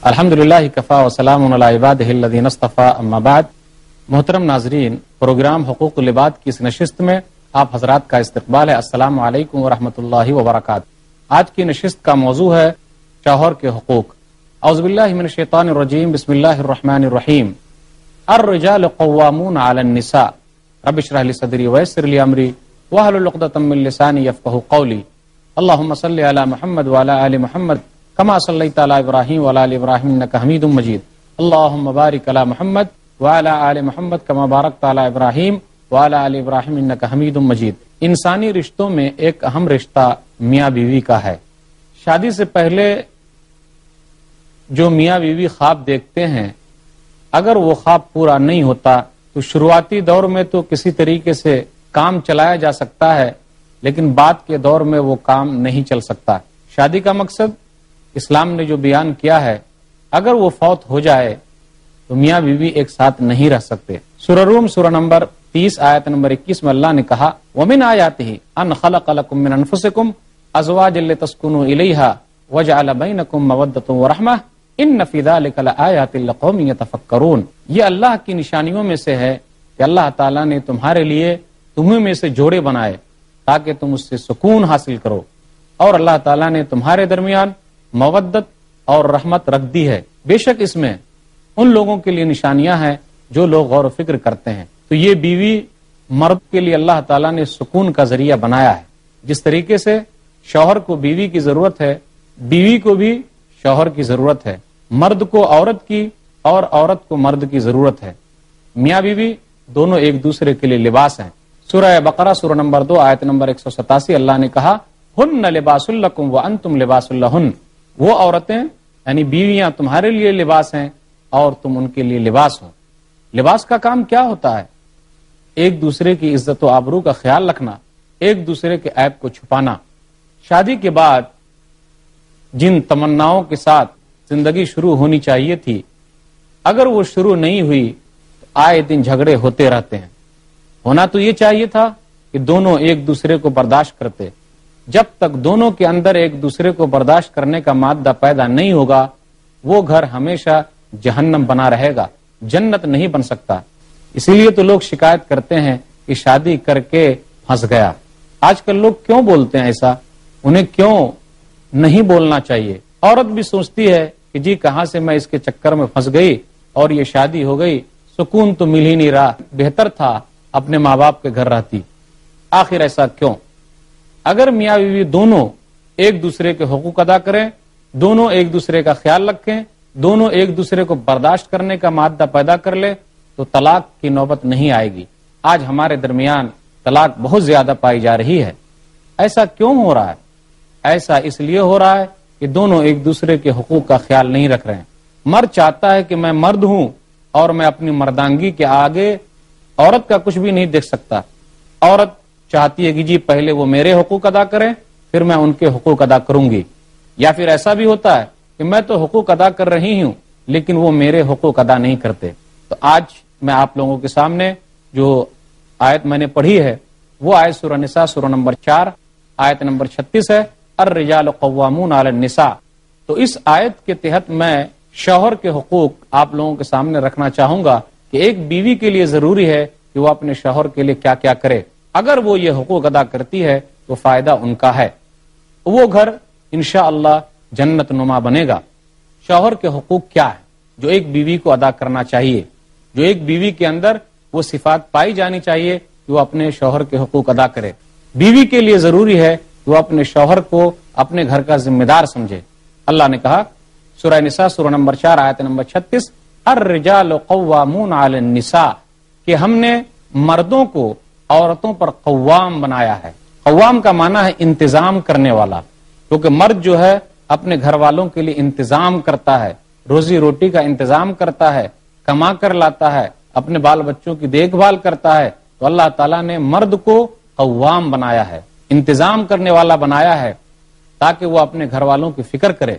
الحمدللہ کفا وسلام علی عبادہ الذین اصطفیٰ اما بعد۔ محترم ناظرین، پروگرام حقوق اللباد کی اس نشست میں آپ حضرات کا استقبال ہے۔ السلام علیکم ورحمۃ اللہ وبرکاتہ۔ آج کی نشست کا موضوع ہے شوہر کے حقوق۔ اعوذ باللہ من الشیطان الرجیم، بسم اللہ الرحمن الرحیم۔ الرجال قوامون علی النساء رب اشرح لی صدری ویسر لی امری واحلل عقدۃ من لسانی یفقہوا قولی۔ اللہم صلی علی محمد وعلی آل محمد کما صلیت علی ابراہیم وعلی آل ابراہیم انک حمید مجید۔ اللہم بارک علی محمد وعلی آل محمد کما بارکت علی ابراہیم وعلی آل ابراہیم انک حمید مجید۔ انسانی رشتوں میں ایک اہم رشتہ میاں بیوی کا ہے۔ شادی سے پہلے جو میاں بیوی خواب دیکھتے ہیں، اگر وہ خواب پورا نہیں ہوتا تو شروعاتی دور میں تو کسی طریقے سے کام چلایا جا سکتا ہے، لیکن بعد کے دور میں وہ کام نہیں چل سکتا۔ شادی کا مقصد اسلام نے جو بیان کیا ہے، اگر وہ فوت ہو جائے تو میاں بیوی ایک ساتھ نہیں رہ سکتے۔ سورہ روم سورہ نمبر 30 آیت نمبر 21 میں اللہ نے کہا وَمِنْ آیَاتِهِ أَنْ خَلَقَ لَكُم مِّنْ أَنفُسِكُمْ أَزْوَاجًا لِتَسْكُنُوا إِلَيْهَا وَجَعَلَ بَيْنَكُم مَّوَدَّةً وَرَحْمَةً إِنَّ فِي ذَلِكَ لَآيَاتٍ لِقَوْمٍ يَتَفَكَّرُونَ۔ یہ اللہ کی نشانیوں میں سے ہے کہ اللہ تعالیٰ نے تمہارے لیے تمہیں میں سے جوڑے بنائے تاکہ تم اس سے سکون حاصل کرو، اور اللہ تعالیٰ نے تمہارے درمیان مودت اور رحمت رکھ دی ہے۔ بے شک اس میں ان لوگوں کے لیے نشانیاں ہیں جو لوگ غور و فکر کرتے ہیں۔ تو یہ بیوی مرد کے لیے اللہ تعالیٰ نے سکون کا ذریعہ بنایا ہے۔ جس طریقے سے شوہر کو بیوی کی ضرورت ہے، بیوی کو بھی شوہر کی ضرورت ہے، مرد کو عورت کی اور عورت کو مرد کی ضرورت ہے۔ میاں بیوی دونوں ایک دوسرے کے لیے لباس ہیں۔ سورہ بقرہ سورہ نمبر 2 آیت نمبر 187 اللہ نے کہا ہن لباس لکم وانتم لباس لہن۔ وہ عورتیں یعنی بیویاں تمہارے لیے لباس ہیں اور تم ان کے لیے لباس ہو۔ لباس کا کام کیا ہوتا ہے؟ ایک دوسرے کی عزت و آبرو کا خیال رکھنا، ایک دوسرے کے عیب کو چھپانا۔ شادی کے بعد جن تمناؤں کے ساتھ زندگی شروع ہونی چاہیے تھی، اگر وہ شروع نہیں ہوئی تو آئے دن جھگڑے ہوتے رہتے ہیں۔ ہونا تو یہ چاہیے تھا کہ دونوں ایک دوسرے کو برداشت کرتے۔ جب تک دونوں کے اندر ایک دوسرے کو برداشت کرنے کا مادہ پیدا نہیں ہوگا، وہ گھر ہمیشہ جہنم بنا رہے گا، جنت نہیں بن سکتا۔ اسی لیے تو لوگ شکایت کرتے ہیں کہ شادی کر کے پھنس گیا۔ آج کل لوگ کیوں بولتے ہیں ایسا؟ انہیں کیوں نہیں بولنا چاہیے؟ عورت بھی سوچتی ہے کہ جی کہاں سے میں اس کے چکر میں پھنس گئی اور یہ شادی ہو گئی، سکون تو مل ہی نہیں رہا، بہتر تھا اپنے ماں باپ کے گھر رہتی۔ آخر ایسا کیوں؟ اگر میاں بیوی دونوں ایک دوسرے کے حقوق ادا کریں، دونوں ایک دوسرے کا خیال رکھیں، دونوں ایک دوسرے کو برداشت کرنے کا مادہ پیدا کر لے تو طلاق کی نوبت نہیں آئے گی۔ آج ہمارے درمیان طلاق بہت زیادہ پائی جا رہی ہے۔ ایسا کیوں ہو رہا ہے؟ ایسا اس لیے ہو رہا ہے کہ دونوں ایک دوسرے کے حقوق کا خیال نہیں رکھ رہے ہیں۔ مرد چاہتا ہے کہ میں مرد ہوں اور میں اپنی مردانگی کے آگے عورت کا کچھ بھی نہیں دیکھ سکتا۔ عورت چاہتی ہے کہ جی پہلے وہ میرے حقوق ادا کریں پھر میں ان کے حقوق ادا کروں گی، یا پھر ایسا بھی ہوتا ہے کہ میں تو حقوق ادا کر رہی ہوں لیکن وہ میرے حقوق ادا نہیں کرتے۔ تو آج میں آپ لوگوں کے سامنے جو آیت میں نے پڑھی ہے وہ آیت سورہ نساء سورہ نمبر 4 آیت نمبر 36 ہے، الرجال قوامون علی النساء۔ تو اس آیت کے تحت میں شوہر کے حقوق آپ لوگوں کے سامنے رکھنا چاہوں گا کہ ایک بیوی کے لیے ضروری ہے کہ وہ اپنے شوہر کے لیے کیا کیا کرے۔ اگر وہ یہ حقوق ادا کرتی ہے تو فائدہ ان کا ہے، وہ گھر انشاءاللہ جنت نما بنے گا۔ شوہر کے حقوق کیا ہے جو ایک بیوی کو ادا کرنا چاہیے، جو ایک بیوی کے اندر وہ صفات پائی جانی چاہیے کہ وہ اپنے شوہر کے حقوق ادا کرے۔ بیوی کے لیے ضروری ہے کہ وہ اپنے شوہر کو اپنے گھر کا ذمہ دار سمجھے۔ اللہ نے کہا سورہ نساء سورہ نمبر 4 آیت نمبر 36 الرجال قوامون علی النساء، کہ ہم نے مردوں کو عورتوں پر قوام بنایا ہے۔ قوام کا معنی ہے انتظام کرنے والا، کیونکہ مرد جو ہے اپنے گھر والوں کے لیے انتظام کرتا ہے، روزی روٹی کا انتظام کرتا ہے، کما کر لاتا ہے، اپنے بال بچوں کی دیکھ بھال کرتا ہے۔ تو اللہ تعالیٰ نے مرد کو قوام بنایا ہے، انتظام کرنے والا بنایا ہے تاکہ وہ اپنے گھر والوں کی فکر کرے۔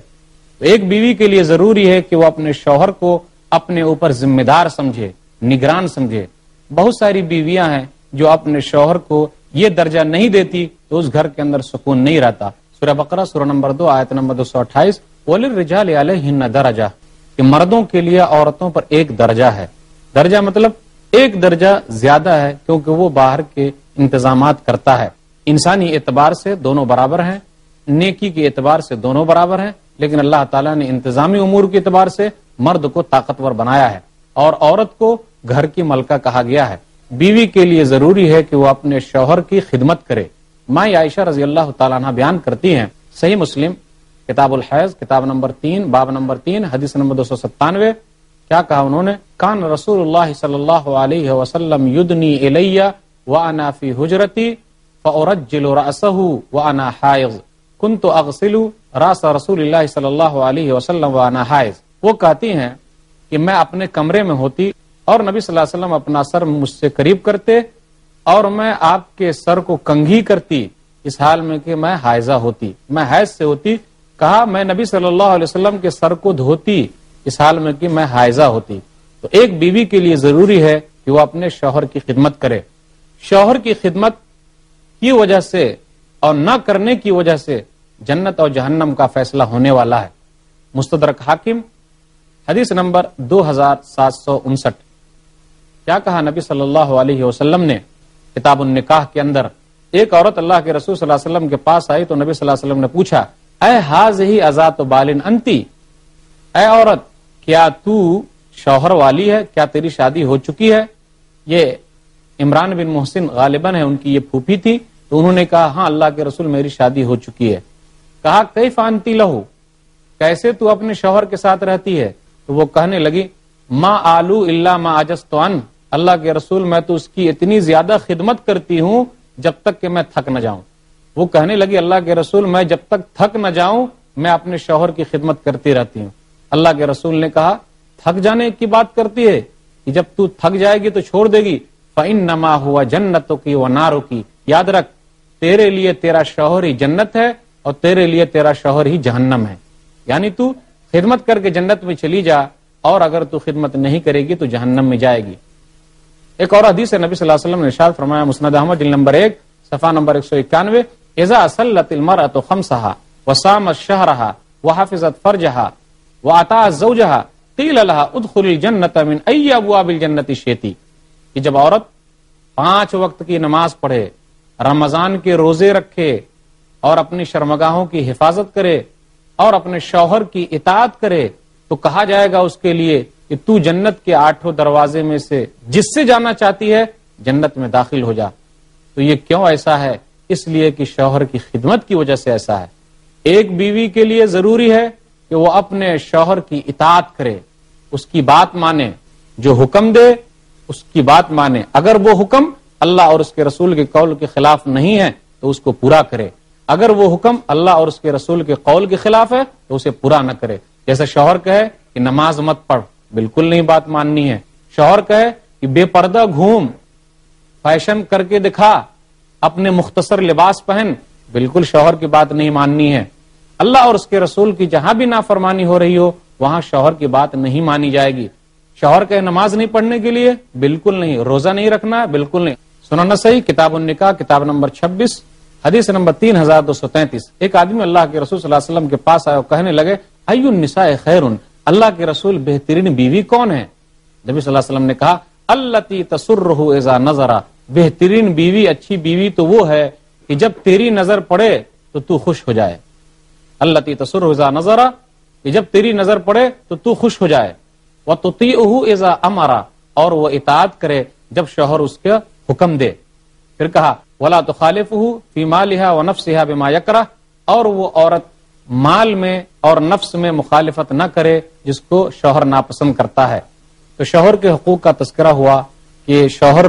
تو ایک بیوی کے لیے ضروری ہے کہ وہ اپنے شوہر کو اپنے اوپر ذمہ دار سمجھے، نگران سمجھے۔ بہت ساری بیویاں ہیں جو اپنے شوہر کو یہ درجہ نہیں دیتی تو اس گھر کے اندر سکون نہیں رہتا۔ سورہ بقرہ سورہ نمبر 2 آیت نمبر 228 وَلِلرِّجَالِ عَلَيْهِنَّ دَرَجَةٌ، کہ مردوں کے لیے عورتوں پر ایک درجہ ہے، درجہ مطلب ایک درجہ زیادہ ہے، کیونکہ وہ باہر کے انتظامات کرتا ہے۔ انسانی اعتبار سے دونوں برابر ہیں، نیکی کے اعتبار سے دونوں برابر ہیں، لیکن اللہ تعالیٰ نے انتظامی امور کے اعتبار سے مرد کو طاقتور بنایا ہے اور عورت کو گھر کی ملکہ کہا گیا ہے۔ بیوی کے لیے ضروری ہے کہ وہ اپنے شوہر کی خدمت کرے۔ ماں عائشہ رضی اللہ تعالیٰ عنہ بیان کرتی ہیں، صحیح مسلم کتاب الحیض کتاب نمبر 3 باب نمبر 3 حدیث نمبر 297، کیا کہا انہوں نے؟ کان رسول اللہ صلی اللہ علیہ وسلم یدنی الی وانا فی حجرتی فارجل رأسہ وانا حائض کنت اغسل راس رسول اللہ صلی اللہ علیہ وسلم وانا حائض۔ وہ کہتی ہیں کہ میں اپنے کمرے میں ہوتی اور نبی صلی اللہ علیہ وسلم اپنا سر مجھ سے قریب کرتے اور میں آپ کے سر کو کنگھی کرتی اس حال میں کہ میں حائضہ ہوتی، میں حیض سے ہوتی۔ کہا میں نبی صلی اللہ علیہ وسلم کے سر کو دھوتی اس حال میں کہ میں حائضہ ہوتی۔ تو ایک بیوی کے لیے ضروری ہے کہ وہ اپنے شوہر کی خدمت کرے۔ شوہر کی خدمت کی وجہ سے اور نہ کرنے کی وجہ سے جنت اور جہنم کا فیصلہ ہونے والا ہے۔ مستدرک حاکم حدیث نمبر 2759، کیا کہا نبی صلی اللہ علیہ وسلم نے کتاب النکاح کے اندر؟ ایک عورت اللہ کے رسول صلی اللہ علیہ وسلم کے پاس آئی تو نبی صلی اللہ علیہ وسلم نے پوچھا، اے حاذہ اذات بالن انتی، اے عورت کیا تو شوہر والی ہے، کیا تیری شادی ہو چکی ہے؟ یہ عمران بن محسن غالباً ہے ان کی یہ پھوپھی تھی، تو انہوں نے کہا ہاں اللہ کے رسول میری شادی ہو چکی ہے۔ کہا کیف انتی لہو، کیسے تو اپنے شوہر کے ساتھ رہتی ہے؟ تو وہ کہنے لگی ما آلو الا ما عجزت عنہ، اللہ کے رسول میں تو اس کی اتنی زیادہ خدمت کرتی ہوں جب تک کہ میں تھک نہ جاؤں۔ وہ کہنے لگی اللہ کے رسول میں جب تک تھک نہ جاؤں میں اپنے شوہر کی خدمت کرتی رہتی ہوں۔ اللہ کے رسول نے کہا تھک جانے کی بات کرتی ہے کہ جب تو تھک جائے گی تو چھوڑ دے گی، فإنما هو جنتک ونارک، یاد رکھ تیرے لیے تیرا شوہر ہی جنت ہے اور تیرے لیے تیرا شوہر ہی جہنم ہے، یعنی تو خدمت کر کے جنت میں چلی جا اور اگر تو خدمت نہیں کرے گی تو جہنم میں جائے گی۔ ایک اور حدیث ہے نبی صلی اللہ علیہ وسلم نے ارشاد فرمایا، مسند احمد جلد نمبر 1 صفحہ نمبر 191، اذا صلت المرأة خمسها وصامت شهرها وحفظت فرجها واطاعت زوجها قیل لها ادخل الجنة من ای ابواب الجنة شئتی، کہ جب عورت 5 وقت کی نماز پڑھے، رمضان کے روزے رکھے اور اپنی شرمگاہوں کی حفاظت کرے اور اپنے شوہر کی اطاعت کرے تو کہا جائے گا اس کے لیے کہ تو جنت کے 8 دروازے میں سے جس سے جانا چاہتی ہے جنت میں داخل ہو جا۔ تو یہ کیوں ایسا ہے؟ اس لیے کہ شوہر کی خدمت کی وجہ سے ایسا ہے۔ ایک بیوی کے لیے ضروری ہے کہ وہ اپنے شوہر کی اطاعت کرے، اس کی بات مانے، جو حکم دے اس کی بات مانے، اگر وہ حکم اللہ اور اس کے رسول کے قول کے خلاف نہیں ہے تو اس کو پورا کرے، اگر وہ حکم اللہ اور اس کے رسول کے قول کے خلاف ہے تو اسے پورا نہ کرے۔ جیسے شوہر کہے کہ نماز مت پڑھ، بالکل نہیں بات ماننی ہے۔ شوہر کہے کہ بے پردہ گھوم، فیشن کر کے دکھا، اپنے مختصر لباس پہن، بالکل شوہر کی بات نہیں ماننی ہے۔ اللہ اور اس کے رسول کی جہاں بھی نافرمانی ہو رہی ہو وہاں شوہر کی بات نہیں مانی جائے گی۔ شوہر کہے نماز نہیں پڑھنے کے لیے، بالکل نہیں۔ روزہ نہیں رکھنا ہے، بالکل نہیں۔ سنن نسائی کتاب النکاح کتاب نمبر 26 حدیث نمبر 3233، ایک آدمی اللہ کے رسول صلی اللہ علیہ وسلم کے پاس آئے اور کہنے لگے ای النساء خیر، اللہ کے رسول بہترین بیوی کون ہے؟ نبی صلی اللہ علیہ وسلم نے کہا التی تسرہ اذا نظر، بہترین بیوی، اچھی بیوی تو وہ ہے کہ جب تیری نظر پڑے تو تو خوش ہو جائے۔ التی تسرہ اذا نظر، کہ جب تیری نظر پڑے تو تو خوش ہو جائے۔ وتطیعہ اذا امر، اور وہ اطاعت کرے جب شوہر اس کا حکم دے۔ پھر کہا ولا تخالفہ فی مالها ونفسها بما یکرہ، اور وہ عورت مال میں اور نفس میں مخالفت نہ کرے جس کو شوہر ناپسند کرتا ہے۔ تو شوہر کے حقوق کا تذکرہ ہوا کہ شوہر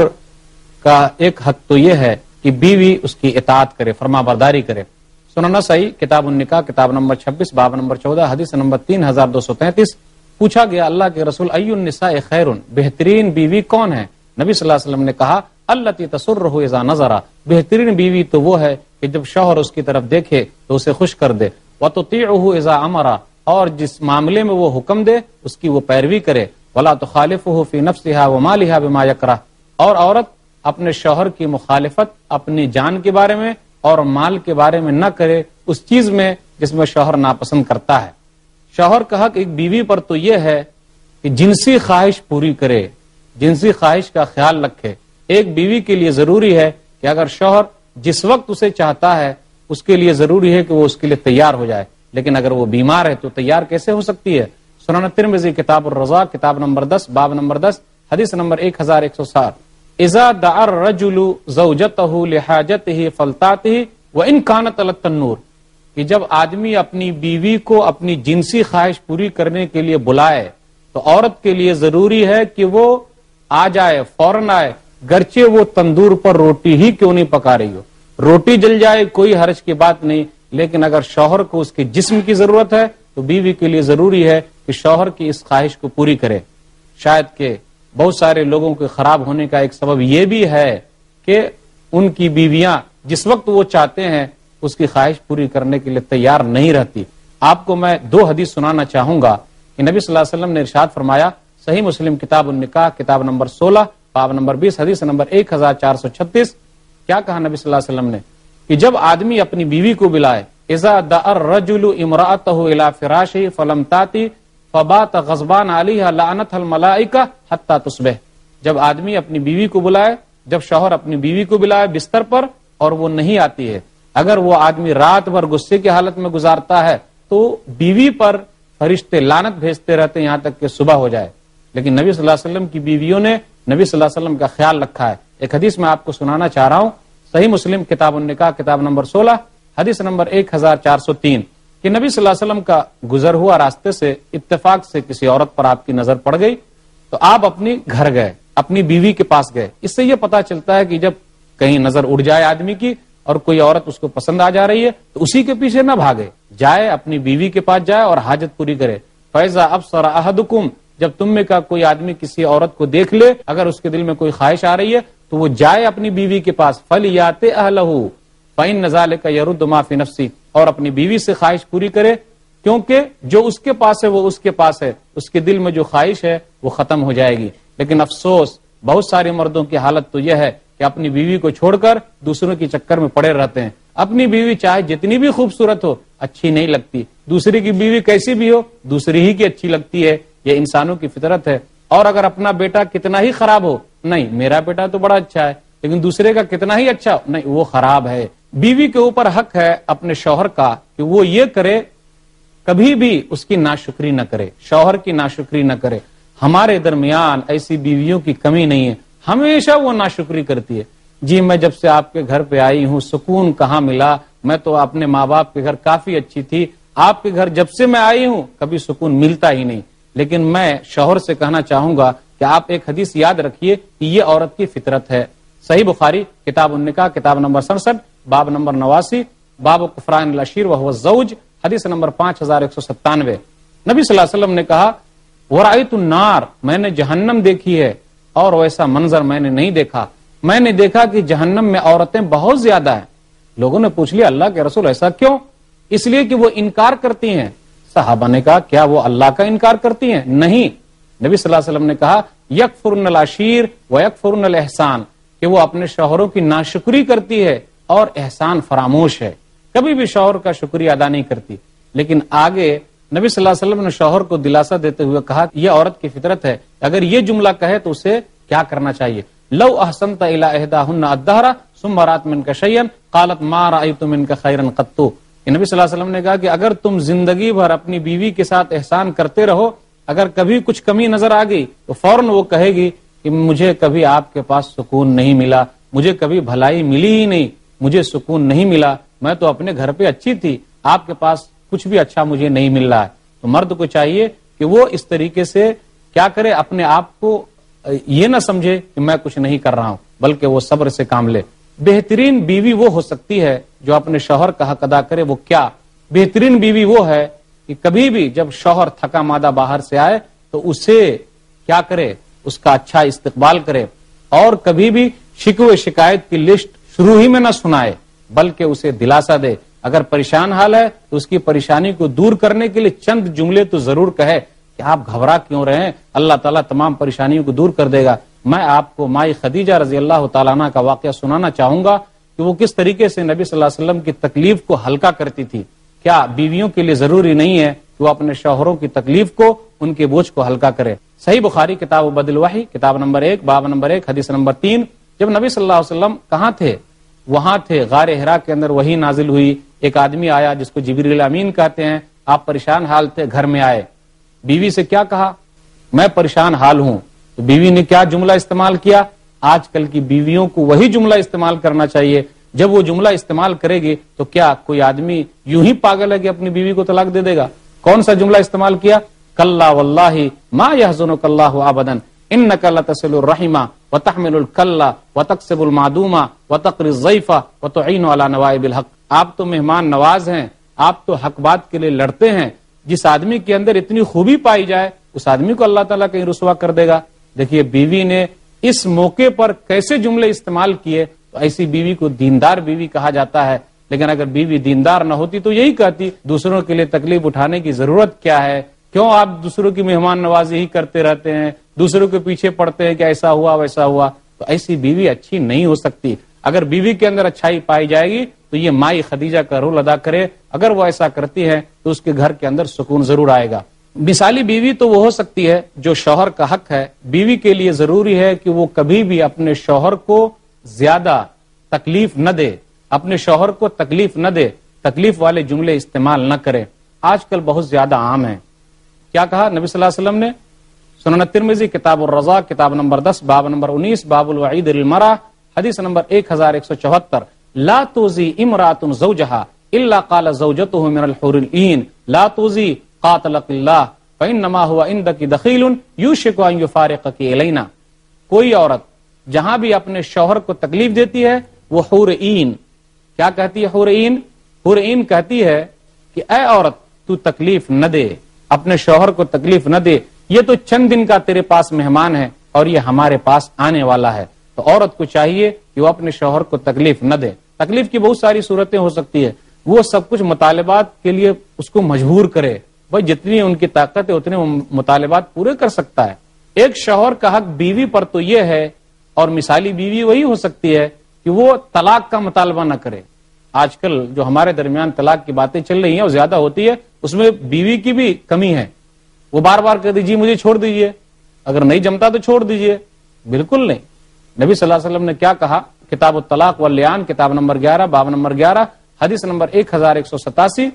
کا ایک حق تو یہ ہے کہ بیوی اس کی اطاعت کرے، فرما برداری کرے۔ سنن نسائی کتاب النکاح کتاب نمبر 26 باب نمبر 14 حدیث نمبر 3233، پوچھا گیا اللہ کے رسول ای النساء خیر، بہترین بیوی کون ہے؟ نبی صلی اللہ علیہ وسلم نے کہا التی تسرہ اذا نظر، بہترین بیوی تو وہ ہے کہ جب شوہر اس کی طرف دیکھے تو اسے خوش کر دے۔ وتطیعہ اذا امر، اور جس معاملے میں وہ حکم دے اس کی وہ پیروی کرے۔ ولا تخالفہ فی نفسها ومالها بما یکرہ، اور عورت اپنے شوہر کی مخالفت اپنی جان کے بارے میں اور مال کے بارے میں نہ کرے اس چیز میں جس میں شوہر ناپسند کرتا ہے۔ شوہر کا حق ایک بیوی پر تو یہ ہے کہ جنسی خواہش پوری کرے، جنسی خواہش کا خیال رکھے۔ ایک بیوی کے لیے ضروری ہے کہ اگر شوہر جس وقت اسے چاہتا ہے اس کے لیے ضروری ہے کہ وہ اس کے لیے تیار ہو جائے، لیکن اگر وہ بیمار ہے تو تیار کیسے ہو سکتی ہے؟ سنن ترمذی کتاب الرضا کتاب نمبر 10 باب نمبر 10 حدیث نمبر 1160 اذا دعا الرجل زوجته لحاجته فلتاته وان كانت على التنور، کہ جب آدمی اپنی بیوی کو اپنی جنسی خواہش پوری کرنے کے لیے بلائے تو عورت کے لیے ضروری ہے کہ وہ آ جائے، فوراً آئے، گرچہ وہ تندور پر روٹی ہی کیوں نہیں پکا رہی ہو۔ روٹی جل جائے کوئی حرج کی بات نہیں، لیکن اگر شوہر کو اس کے جسم کی ضرورت ہے تو بیوی کے لیے ضروری ہے کہ شوہر کی اس خواہش کو پوری کرے۔ شاید کہ بہت سارے لوگوں کے خراب ہونے کا ایک سبب یہ بھی ہے کہ ان کی بیویاں جس وقت وہ چاہتے ہیں اس کی خواہش پوری کرنے کے لیے تیار نہیں رہتی۔ آپ کو میں 2 حدیث سنانا چاہوں گا کہ نبی صلی اللہ علیہ وسلم نے ارشاد فرمایا، صحیح مسلم کتاب النکاح کتاب نمبر 16 باب نمبر 20 حدیث نمبر 1436، کیا کہا نبی صلی اللہ علیہ وسلم نے کہ جب آدمی اپنی بیوی کو بلائے، اذا دعا الرجل امرأته الى فراشه فلم تاتی فبات غضبان علیہا لعنتها الملائکہ حتی تصبح، جب آدمی اپنی بیوی کو بلائے، جب شوہر اپنی بیوی کو بلائے بستر پر اور وہ نہیں آتی ہے، اگر وہ آدمی رات بھر غصے کی حالت میں گزارتا ہے تو بیوی پر فرشتے لعنت بھیجتے رہتے ہیں یہاں تک کہ صبح ہو جائے۔ لیکن نبی صلی اللہ علیہ وسلم کی بیویوں نے نبی صلی اللہ علیہ وسلم کا خیال رکھا ہے۔ ایک حدیث میں آپ کو سنانا چاہ رہا ہوں، صحیح مسلم کتاب النکاح کتاب نمبر 16 حدیث نمبر 1403 کہ نبی صلی اللہ علیہ وسلم کا گزر ہوا راستے سے اتفاق سے کسی عورت پر آپ کی نظر پڑ گئی تو آپ اپنی گھر گئے، اپنی بیوی کے پاس گئے۔ اس سے یہ پتا چلتا ہے کہ جب کہیں نظر اڑ جائے آدمی کی اور کوئی عورت اس کو پسند آ جا رہی ہے تو اسی کے پیچھے نہ بھاگے، جائے اپنی بیوی کے پاس جائے اور حاجت پوری کرے۔ فَإِذَا أَبْصَرَ أَحَدُكُمْ، جب تم میں کا کوئی آدمی کسی عورت کو دیکھ لے، اگر اس کے دل میں کوئی خواہش آ رہی ہے تو وہ جائے اپنی بیوی کے پاس، فَلْيَأْتِ أَهْلَهُ فَإِنَّ ذَلِكَ يَرُدُّ مَا فِي نَفْسِهِ، اور اپنی بیوی سے خواہش پوری کرے کیونکہ جو اس کے پاس ہے وہ اس کے پاس ہے، اس کے دل میں جو خواہش ہے وہ ختم ہو جائے گی۔ لیکن افسوس بہت سارے مردوں کی حالت تو یہ ہے کہ اپنی بیوی کو چھوڑ کر دوسروں کے چکر میں پڑے رہتے ہیں۔ اپنی بیوی چاہے جتنی بھی خوبصورت ہو اچھی نہیں لگتی، دوسری کی بیوی کیسی بھی ہو دوسری ہی کی اچھی لگتی ہے، یہ انسانوں کی فطرت ہے۔ اور اگر اپنا بیٹا کتنا ہی خراب ہو، نہیں میرا بیٹا تو بڑا اچھا ہے، لیکن دوسرے کا کتنا ہی اچھا ہو، نہیں وہ خراب ہے۔ بیوی کے اوپر حق ہے اپنے شوہر کا کہ وہ یہ کرے، کبھی بھی اس کی ناشکری نہ کرے، شوہر کی ناشکری نہ کرے۔ ہمارے درمیان ایسی بیویوں کی کمی نہیں ہے، ہمیشہ وہ ناشکری کرتی ہے۔ جی میں جب سے آپ کے گھر پہ آئی ہوں سکون کہاں ملا، میں تو اپنے ماں باپ کے گھر کافی اچھی تھی، آپ کے گھر جب سے میں آئی ہوں کبھی سکون ملتا ہی نہیں۔ لیکن میں شوہر سے کہنا چاہوں گا کہ آپ ایک حدیث یاد رکھیے کہ یہ عورت کی فطرت ہے۔ صحیح بخاری کتاب النکاح کتاب نمبر 67 باب نمبر 89 باب کفران العشیر وهو الزوج حدیث نمبر 5197۔ نبی صلی اللہ علیہ وسلم نے کہا ورأیت النار، میں نے جہنم دیکھی ہے اور ویسا منظر میں نے نہیں دیکھا، میں نے دیکھا کہ جہنم میں عورتیں بہت زیادہ ہیں۔ لوگوں نے پوچھ لیا اللہ کے رسول ایسا کیوں؟ اس لیے کہ وہ انکار کرتی ہیں۔ صحابہ نے کہا کیا وہ اللہ کا انکار کرتی ہیں؟ نہیں، نبی صلی اللہ علیہ وسلم نے کہا یکفرن العشیر ویکفرن الاحسان، کہ وہ اپنے شوہروں کی ناشکری کرتی ہے اور احسان فراموش ہے، کبھی بھی شوہر کا شکریہ ادا نہیں کرتی۔ لیکن آگے نبی صلی اللہ علیہ وسلم نے شوہر کو دلاسا دیتے ہوئے کہا یہ عورت کی فطرت ہے، اگر یہ جملہ کہے تو اسے کیا کرنا چاہیے؟ لو احسنت الى احداهن الدهر ثم رات منك شيئا قالت ما رايت منك خيرا قط، کہ نبی صلی اللہ علیہ وسلم نے کہا کہ اگر تم زندگی بھر اپنی بیوی کے ساتھ احسان کرتے رہو، اگر کبھی کچھ کمی نظر آ گئی تو فوراً وہ کہے گی کہ مجھے کبھی آپ کے پاس سکون نہیں ملا، مجھے کبھی بھلائی ملی ہی نہیں، مجھے سکون نہیں ملا، میں تو اپنے گھر پہ اچھی تھی، آپ کے پاس کچھ بھی اچھا مجھے نہیں مل رہا ہے۔ تو مرد کو چاہیے کہ وہ اس طریقے سے کیا کرے، اپنے آپ کو یہ نہ سمجھے کہ میں کچھ نہیں کر رہا ہوں، بلکہ وہ صبر سے کام لے۔ بہترین بیوی وہ ہو سکتی ہے جو اپنے شوہر کا حق ادا کرے۔ وہ کیا؟ بہترین بیوی وہ ہے کہ کبھی بھی جب شوہر تھکا مادہ باہر سے آئے تو اسے کیا کرے، اس کا اچھا استقبال کرے، اور کبھی بھی شکوے شکایت کی لسٹ شروع ہی میں نہ سنائے بلکہ اسے دلاسا دے۔ اگر پریشان حال ہے تو اس کی پریشانی کو دور کرنے کے لیے چند جملے تو ضرور کہے کہ آپ گھبرا کیوں رہے ہیں، اللہ تعالیٰ تمام پریشانیوں کو دور کر دے گا۔ میں آپ کو مائی خدیجہ رضی اللہ تعالیٰ عنہ کا واقعہ سنانا چاہوں گا کہ وہ کس طریقے سے نبی صلی اللہ علیہ وسلم کی تکلیف کو ہلکا کرتی تھی۔ کیا بیویوں کے لیے ضروری نہیں ہے کہ وہ اپنے شوہروں کی تکلیف کو، ان کے بوجھ کو ہلکا کرے۔ صحیح بخاری کتاب بدل وحی کتاب نمبر 1 باب نمبر 1 حدیث نمبر 3، جب نبی صلی اللہ علیہ وسلم کہاں تھے؟ وہاں تھے، غار حرا کے اندر وہی نازل ہوئی، ایک آدمی آیا جس کو جبریل امین کہتے ہیں، آپ پریشان حال تھے، گھر میں آئے، بیوی سے کیا کہا؟ میں پریشان حال ہوں۔ تو بیوی نے کیا جملہ استعمال کیا؟ آج کل کی بیویوں کو وہی جملہ استعمال کرنا چاہیے۔ جب وہ جملہ استعمال کرے گی تو کیا کوئی آدمی یوں ہی پاگل ہے کہ اپنی بیوی کو طلاق دے دے گا؟ کون سا جملہ استعمال کیا؟ کلا واللہ ما یحزنک اللہ ابدا انک لتصل الرحم وتحمل الکل وتکسب المعدوم وتقری الضیف وتعین علی نوائب الحق۔ آپ تو مہمان نواز ہیں، آپ تو حق بات کے لیے لڑتے ہیں۔ جس آدمی کے اندر اتنی خوبی پائی جائے اس آدمی کو اللہ تعالیٰ کہیں رسوا کر دے گا۔ دیکھیے بیوی نے اس موقع پر کیسے جملے استعمال کیے، تو ایسی بیوی کو دیندار بیوی کہا جاتا ہے۔ لیکن اگر بیوی دیندار نہ ہوتی تو یہی کہتی دوسروں کے لیے تکلیف اٹھانے کی ضرورت کیا ہے، کیوں آپ دوسروں کی مہمان نوازی ہی کرتے رہتے ہیں، دوسروں کے پیچھے پڑتے ہیں کہ ایسا ہوا ویسا ہوا۔ تو ایسی بیوی اچھی نہیں ہو سکتی۔ اگر بیوی کے اندر اچھائی پائی جائے گی تو یہ مائی خدیجہ کا رول ادا کرے، اگر وہ ایسا کرتی ہے تو اس کے گھر کے اندر سکون ضرور آئے گا۔ مثالی بیوی تو وہ ہو سکتی ہے جو شوہر کا حق ہے۔ بیوی کے لیے ضروری ہے کہ وہ کبھی بھی اپنے شوہر کو زیادہ تکلیف نہ دے، اپنے شوہر کو تکلیف نہ دے، تکلیف والے جملے استعمال نہ کرے۔ آج کل بہت زیادہ عام ہیں۔ کیا کہا نبی صلی اللہ علیہ وسلم نے؟ سنن ترمذی کتاب الرضا کتاب نمبر 10 باب نمبر 19 باب الوعید للمرأة حدیث نمبر 1174 لا توزی امرأة زوجها الا قال زوجته من الحور العین لا توزی قاتلک اللہ فانما هو عندک دخیل یوشک ان یفارقک الینا۔ کوئی عورت جہاں بھی اپنے شوہر کو تکلیف دیتی ہے وہ حور عین، کیا کہتی ہے حور عین؟ حور عین کہتی ہے کہ اے عورت تو تکلیف نہ دے، اپنے شوہر کو تکلیف نہ دے، یہ تو چند دن کا تیرے پاس مہمان ہے اور یہ ہمارے پاس آنے والا ہے۔ تو عورت کو چاہیے کہ وہ اپنے شوہر کو تکلیف نہ دے۔ تکلیف کی بہت ساری صورتیں ہو سکتی ہے، وہ سب کچھ مطالبات کے لیے اس کو مجبور کرے، بھائی جتنی ان کی طاقت ہے اتنے مطالبات پورے کر سکتا ہے۔ ایک شوہر کا حق بیوی پر تو یہ ہے، اور مثالی بیوی وہی ہو سکتی ہے کہ وہ طلاق کا مطالبہ نہ کرے۔ آج کل جو ہمارے درمیان طلاق کی باتیں چل رہی ہیں اور زیادہ ہوتی ہے، اس میں بیوی کی بھی کمی ہے۔ وہ بار بار کہہ دیجیے مجھے چھوڑ دیجیے، اگر نہیں جمتا تو چھوڑ دیجیے، بالکل نہیں۔ نبی صلی اللہ علیہ وسلم نے کیا کہا؟ کتاب الطلاق واللیان کتاب نمبر 11 باب نمبر 11 حدیث نمبر 1187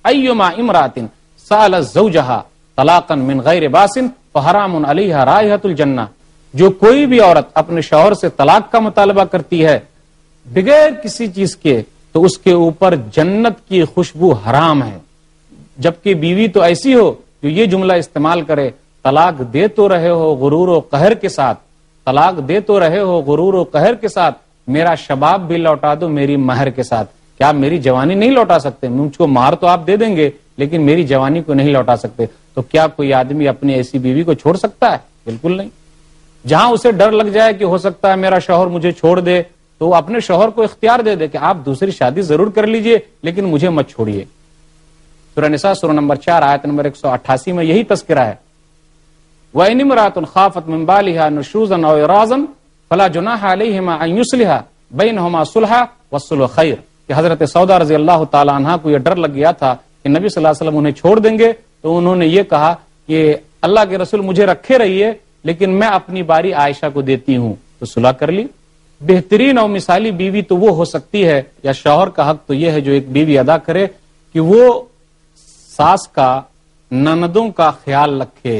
ایما امرأۃ سألت زوجها طلاقا من غیر باس فحرام علیہا رائحۃ الجنہ۔ جو کوئی بھی عورت اپنے شوہر سے طلاق کا مطالبہ کرتی ہے بغیر کسی چیز کے تو اس کے اوپر جنت کی خوشبو حرام ہے۔ جبکہ بیوی تو ایسی ہو جو یہ جملہ استعمال کرے طلاق دے تو رہے ہو غرور و قہر کے ساتھ، طلاق دے تو رہے ہو غرور و قہر کے ساتھ، میرا شباب بھی لوٹا دو میری مہر کے ساتھ۔ کیا آپ میری جوانی نہیں لوٹا سکتے؟ مجھ کو مہر تو آپ دے دیں گے لیکن میری جوانی کو نہیں لوٹا سکتے۔ تو کیا کوئی آدمی اپنی ایسی بیوی کو چھوڑ سکتا ہے؟ بالکل نہیں۔ جہاں اسے ڈر لگ جائے کہ ہو سکتا ہے میرا شوہر مجھے چھوڑ دے تو وہ اپنے شوہر کو اختیار دے دے کہ آپ دوسری شادی ضرور کر لیجئے لیکن مجھے مت چھوڑیے۔ سورہ نساء سورہ نمبر 4 آیت نمبر 188 میں یہی تذکرہ ہے۔ وَإِنِ امْرَأَةٌ خَافَتْ مِنْ بَالِهَا نُشُوزًا أَوْ إِعْرَاضًا فَلَا جُنَاحَ عَلَيْهِمَا أَنْ يُصْلِحَا بَيْنَهُمَا صُلْحًا وَالصُّلْحُ خَيْرٌ۔ کہ حضرت سودا رضی اللہ تعالی عنہا کو یہ ڈر لگ گیا تھا کہ نبی صلی اللہ علیہ وسلم انہیں چھوڑ دیں گے، تو انہوں نے یہ کہا کہ اللہ کے رسول مجھے رکھے رہیے لیکن میں اپنی باری عائشہ کو دیتی ہوں، تو صلح کر لی۔ بہترین اور مثالی بیوی تو وہ ہو سکتی ہے، یا شوہر کا حق تو یہ ہے جو ایک بیوی ادا کرے کہ وہ ساس کا نندوں کا خیال رکھے۔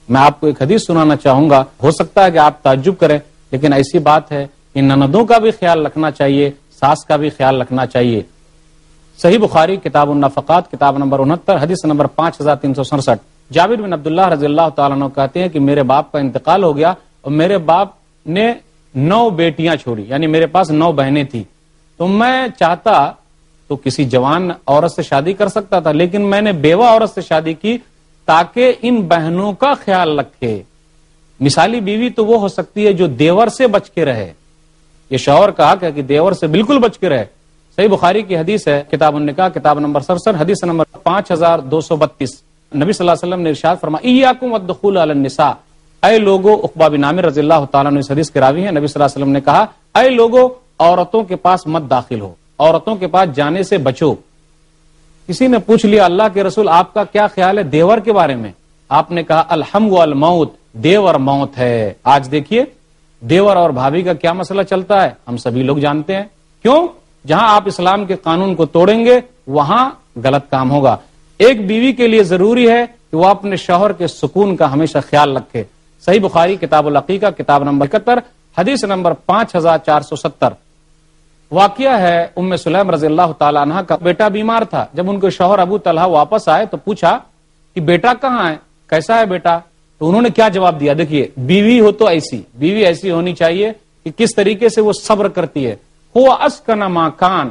میں آپ کو ایک حدیث سنانا چاہوں گا، ہو سکتا ہے کہ آپ تعجب کریں لیکن ایسی بات ہے کہ نندوں کا بھی خیال رکھنا چاہیے، ساس کا بھی خیال رکھنا چاہیے۔ صحیح بخاری کتاب النفقات کتاب نمبر 69 حدیث نمبر 5367 جابر بن عبداللہ رضی اللہ تعالیٰ عنہ کہتے ہیں کہ میرے باپ کا انتقال ہو گیا اور میرے باپ نے 9 بیٹیاں چھوڑی، یعنی میرے پاس 9 بہنیں تھیں، تو میں چاہتا تو کسی جوان عورت سے شادی کر سکتا تھا لیکن میں نے بیوہ عورت سے شادی کی تاکہ ان بہنوں کا خیال رکھے۔ مثالی بیوی تو وہ ہو سکتی ہے جو دیور سے بچ کے رہے، یہ شوہر کا حق ہے کہ دیور سے بالکل بچ کے رہے۔ صحیح بخاری کی حدیث ہے کتاب النکاح کتاب نمبر 67 حدیث نمبر 5232 نبی صلی اللہ علیہ وسلم نے ارشاد فرمایا ایاکم والدخول علی النساء، اے لوگو، عقبہ بن عامر رضی اللہ تعالیٰ عنہ اس حدیث کے راوی ہیں، نبی صلی اللہ علیہ وسلم نے کہا اے لوگو عورتوں کے پاس مت داخل ہو، عورتوں کے پاس جانے سے بچو۔ کسی نے پوچھ لیا اللہ کے رسول آپ کا کیا خیال ہے دیور کے بارے میں؟ آپ نے کہا الحم والموت، دیور موت ہے۔ آج دیکھیے دیور اور بھابھی کا کیا مسئلہ چلتا ہے، ہم سبھی لوگ جانتے ہیں۔ کیوں؟ جہاں آپ اسلام کے قانون کو توڑیں گے وہاں غلط کام ہوگا۔ ایک بیوی کے لیے ضروری ہے کہ وہ اپنے شوہر کے سکون کا ہمیشہ خیال رکھے۔ صحیح بخاری کتاب العقیقہ کتاب نمبر 71 حدیث نمبر 5470 واقعہ ہے ام سلیم رضی اللہ تعالیٰ عنہ کا بیٹا بیمار تھا۔ جب ان کے شوہر ابو طلحہ واپس آئے تو پوچھا کہ بیٹا کہاں ہے، کیسا ہے بیٹا؟ تو انہوں نے کیا جواب دیا؟ دیکھیے بیوی ہو تو بیوی ایسی ہونی چاہیے کہ کس طریقے سے وہ صبر کرتی ہے۔ ہوا اسکن ما کان،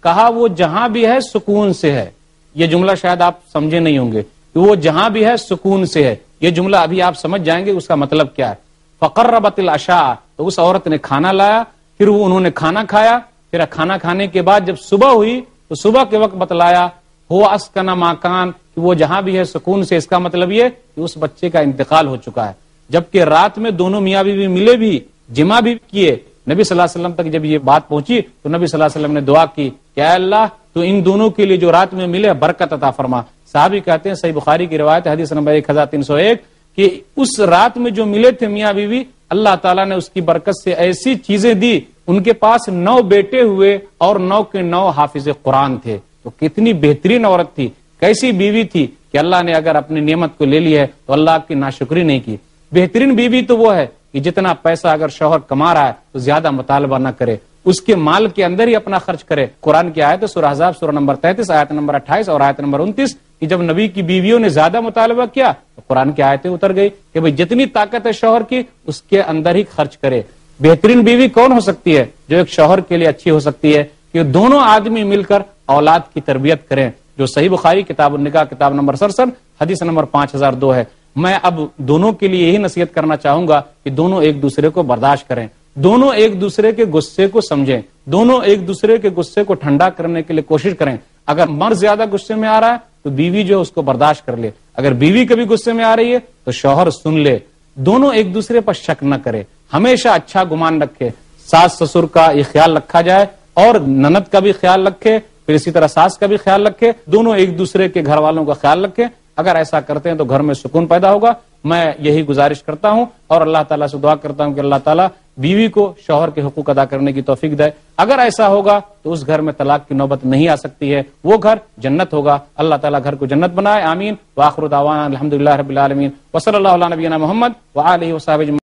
کہا وہ جہاں بھی ہے سکون سے ہے۔ یہ جملہ شاید آپ سمجھے نہیں ہوں گے کہ وہ جہاں بھی ہے سکون سے ہے، یہ جملہ ابھی آپ سمجھ جائیں گے اس کا مطلب کیا ہے۔ فقربت العشاء، تو اس عورت نے کھانا لایا، پھر وہ انہوں نے کھانا کھایا، پھر کھانا کھانے کے بعد جب صبح ہوئی تو صبح کے وقت بتلایا ہوا اسکن ما کان، کہ وہ جہاں بھی ہے سکون سے۔ اس کا مطلب یہ کہ اس بچے کا انتقال ہو چکا ہے، جبکہ رات میں دونوں میاں بیوی ملے بھی، جمع بھی کیے۔ نبی صلی اللہ علیہ وسلم تک جب یہ بات پہنچی تو نبی صلی اللہ علیہ وسلم نے دعا کی کہ اے اللہ تو ان دونوں کے لیے جو رات میں ملے برکت عطا فرما۔ صحابی کہتے ہیں، صحیح بخاری کی روایت حدیث نمبر 1301 کہ اس رات میں جو ملے تھے میاں بیوی، اللہ تعالیٰ نے اس کی برکت سے ایسی چیزیں دی، ان کے پاس 9 بیٹے ہوئے اور 9 کے 9 حافظ قرآن تھے۔ تو کتنی بہترین عورت تھی، کیسی بیوی تھی کہ اللہ نے اگر اپنی نعمت کو لے لی ہے تو اللہ آپ کی ناشکری نہیں کی۔ بہترین بیوی تو وہ ہے کہ جتنا پیسہ اگر شوہر کما رہا ہے تو زیادہ مطالبہ نہ کرے، اس کے مال کے اندر ہی اپنا خرچ کرے۔ قرآن کی آیت سورہ احزاب سورہ نمبر 33 آیت نمبر 28 اور آیت نمبر 29 کہ جب نبی کی بیویوں نے زیادہ مطالبہ کیا تو قرآن کی آیتیں اتر گئی کہ بھئی جتنی طاقت ہے شوہر کی اس کے اندر ہی خرچ کرے۔ بہترین بیوی کون ہو سکتی ہے؟ جو ایک شوہر کے لیے اچھی ہو سکتی ہے کہ دونوں آدمی مل کر اولاد کی تربیت کریں، جو صحیح بخاری کتاب النکاح کتاب نمبر 67 حدیث نمبر 5002 ہے۔ میں اب دونوں کے لیے یہی نصیحت کرنا چاہوں گا کہ دونوں ایک دوسرے کو برداشت کریں، دونوں ایک دوسرے کے غصے کو سمجھیں، دونوں ایک دوسرے کے غصے کو ٹھنڈا کرنے کے لیے کوشش کریں۔ اگر مرد زیادہ غصے میں آ رہا ہے تو بیوی جو ہے اس کو برداشت کر لے، اگر بیوی کبھی غصے میں آ رہی ہے تو شوہر سن لے، دونوں ایک دوسرے پر شک نہ کرے، ہمیشہ اچھا گمان رکھے۔ ساس سسر کا یہ خیال رکھا جائے اور نند کا بھی خیال رکھے، پھر اسی طرح ساس کا بھی خیال رکھے، دونوں ایک دوسرے کے گھر والوں کا خیال رکھیں۔ اگر ایسا کرتے ہیں تو گھر میں سکون پیدا ہوگا۔ میں یہی گزارش کرتا ہوں اور اللہ تعالیٰ سے دعا کرتا ہوں کہ اللہ تعالیٰ بیوی کو شوہر کے حقوق ادا کرنے کی توفیق دے۔ اگر ایسا ہوگا تو اس گھر میں طلاق کی نوبت نہیں آ سکتی ہے، وہ گھر جنت ہوگا۔ اللہ تعالیٰ گھر کو جنت بنائے، آمین۔ وآخر دعوانا الحمدللہ رب العالمین، وصلی اللہ علی نبینا محمد وآلہ وصحبہ اجمعین۔